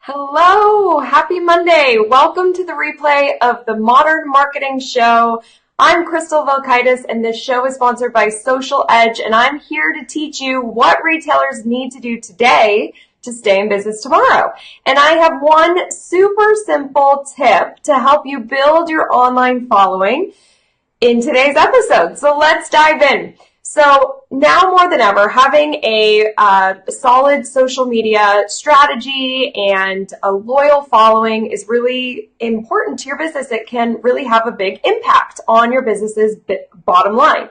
Hello, happy Monday. Welcome to the replay of the Modern Marketing Show. I'm Crystal Velkaitis, and this show is sponsored by Social Edge, and I'm here to teach you what retailers need to do today to stay in business tomorrow. And I have one super simple tip to help you build your online following in today's episode. So let's dive in. So now more than ever, having a solid social media strategy and a loyal following is really important to your business. It can really have a big impact on your business's bottom line.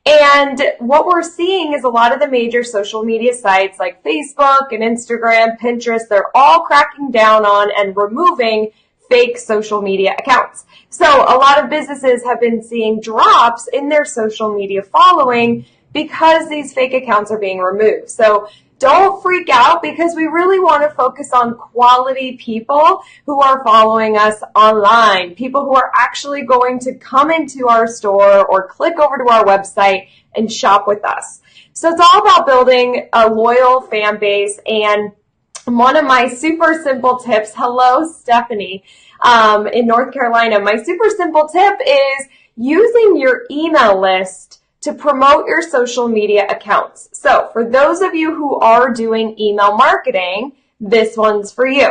And what we're seeing is a lot of the major social media sites like Facebook and Instagram, Pinterest, they're all cracking down on and removing fake social media accounts. So a lot of businesses have been seeing drops in their social media following because these fake accounts are being removed. So don't freak out, because we really want to focus on quality people who are following us online, people who are actually going to come into our store or click over to our website and shop with us. So it's all about building a loyal fan base. And one of my super simple tips, hello, Stephanie, in North Carolina. My super simple tip is using your email list to promote your social media accounts. So for those of you who are doing email marketing, this one's for you.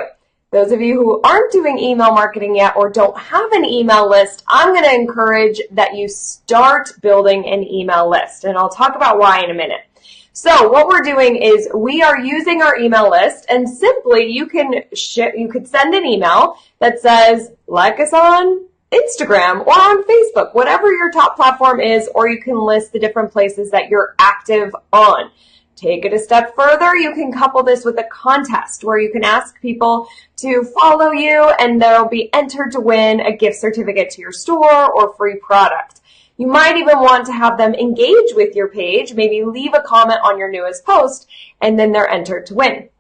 Those of you who aren't doing email marketing yet or don't have an email list, I'm going to encourage that you start building an email list. And I'll talk about why in a minute. So what we're doing is we are using our email list, and simply you could send an email that says, like us on Instagram or on Facebook, whatever your top platform is, or you can list the different places that you're active on. Take it a step further, you can couple this with a contest where you can ask people to follow you, and they'll be entered to win a gift certificate to your store or free product. You might even want to have them engage with your page, maybe leave a comment on your newest post, and then they're entered to win.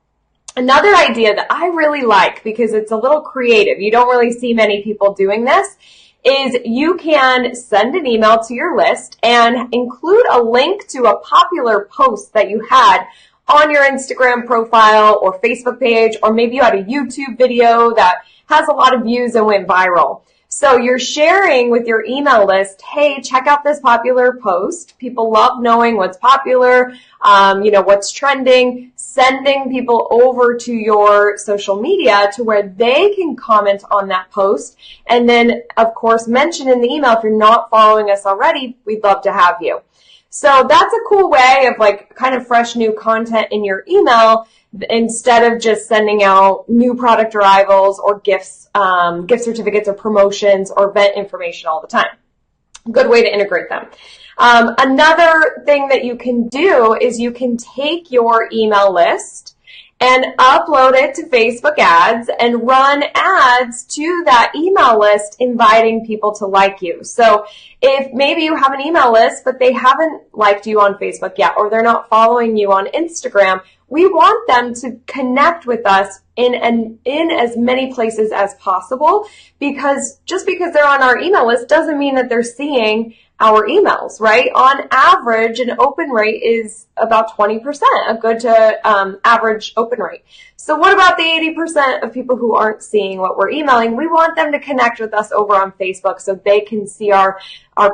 Another idea that I really like, because it's a little creative, you don't really see many people doing this, is you can send an email to your list and include a link to a popular post that you had on your Instagram profile or Facebook page, or maybe you had a YouTube video that has a lot of views and went viral. So you're sharing with your email list, hey, check out this popular post. People love knowing what's popular, what's trending, sending people over to your social media to where they can comment on that post. And then, of course, mention in the email, if you're not following us already, we'd love to have you. So that's a cool way of kind of fresh new content in your email, instead of just sending out new product arrivals or gifts, gift certificates or promotions or event information all the time. Good way to integrate them. Another thing that you can do is you can take your email list and upload it to Facebook ads and run ads to that email list inviting people to like you. So if maybe you have an email list, but they haven't liked you on Facebook yet, or they're not following you on Instagram, we want them to connect with us in as many places as possible, because just because they're on our email list doesn't mean that they're seeing our emails, right? On average, an open rate is about 20%, a good to average open rate. So what about the 80% of people who aren't seeing what we're emailing? We want them to connect with us over on Facebook so they can see our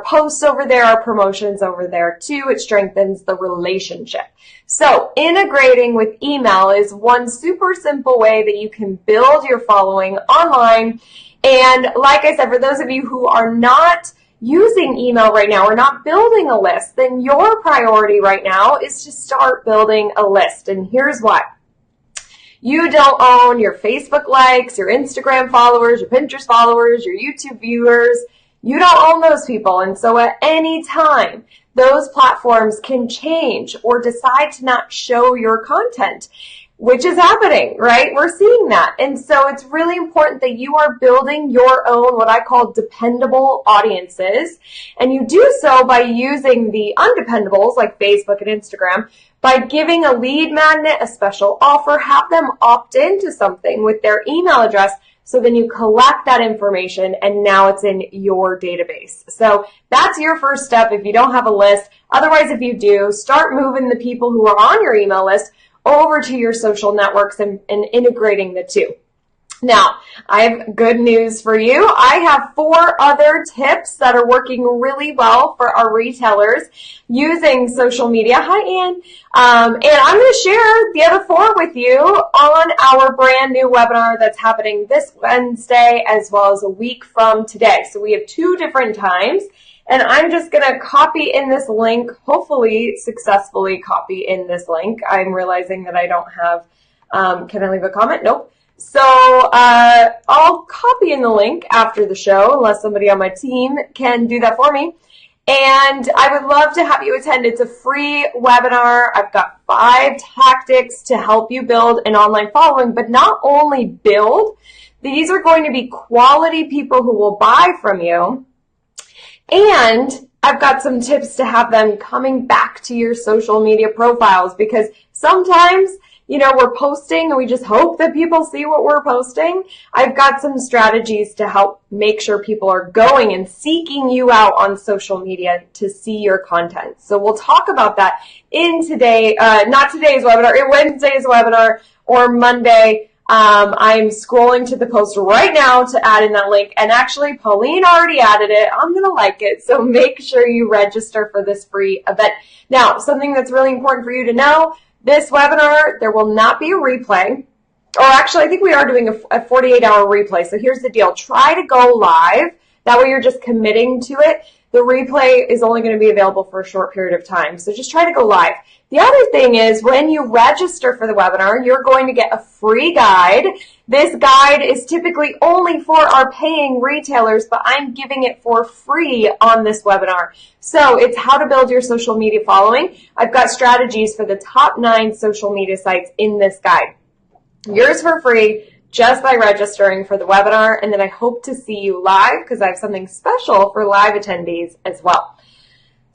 posts over there, our promotions over there too. It strengthens the relationship. So integrating with email is one super simple way that you can build your following online. And like I said, for those of you who are not using email right now or not building a list, then your priority right now is to start building a list. And here's why. You don't own your Facebook likes, your Instagram followers, your Pinterest followers, your YouTube viewers. You don't own those people. And so at any time, those platforms can change or decide to not show your content, which is happening, right? We're seeing that. And so it's really important that you are building your own, what I call dependable audiences. And you do so by using the undependables like Facebook and Instagram, by giving a lead magnet, a special offer, have them opt into something with their email address. So then you collect that information and now it's in your database. So that's your first step if you don't have a list. Otherwise, if you do, start moving the people who are on your email list over to your social networks and integrating the two. Now, I have good news for you. I have 4 other tips that are working really well for our retailers using social media. Hi, Ann. And I'm going to share the other 4 with you on our brand new webinar that's happening this Wednesday as well as a week from today. So we have 2 different times. And I'm just going to copy in this link, hopefully successfully copy in this link. I'm realizing that I don't have, can I leave a comment? Nope. So I'll copy in the link after the show, unless somebody on my team can do that for me. And I would love to have you attend. It's a free webinar. I've got 5 tactics to help you build an online following, but not only build. These are going to be quality people who will buy from you. And I've got some tips to have them coming back to your social media profiles, because sometimes, you know, we're posting and we just hope that people see what we're posting. I've got some strategies to help make sure people are going and seeking you out on social media to see your content. So we'll talk about that in today, not today's webinar, in Wednesday's webinar or Monday. I'm scrolling to the post right now to add in that link. And actually, Pauline already added it. I'm going to like it. So make sure you register for this free event. Now, something that's really important for you to know, this webinar, there will not be a replay. Or actually, I think we are doing a 48-hour replay. So here's the deal. Try to go live. That way you're just committing to it. The replay is only going to be available for a short period of time. So just try to go live. The other thing is, when you register for the webinar, you're going to get a free guide. This guide is typically only for our paying retailers, but I'm giving it for free on this webinar. So it's how to build your social media following. I've got strategies for the top 9 social media sites in this guide. Yours for free, just by registering for the webinar, and then I hope to see you live because I have something special for live attendees as well.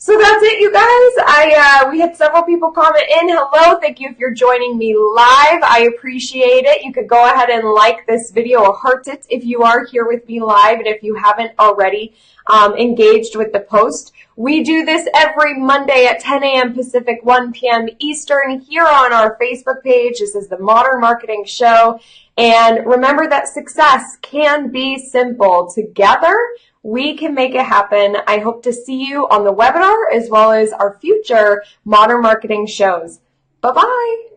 So that's it, you guys. We had several people comment in. Hello, thank you if you're joining me live. I appreciate it. You could go ahead and like this video or heart it if you are here with me live, and if you haven't already engaged with the post. We do this every Monday at 10 a.m. Pacific, 1 p.m. Eastern here on our Facebook page. This is the Modern Marketing Show. And remember that success can be simple. Together, we can make it happen. I hope to see you on the webinar as well as our future Modern Marketing shows. Bye-bye.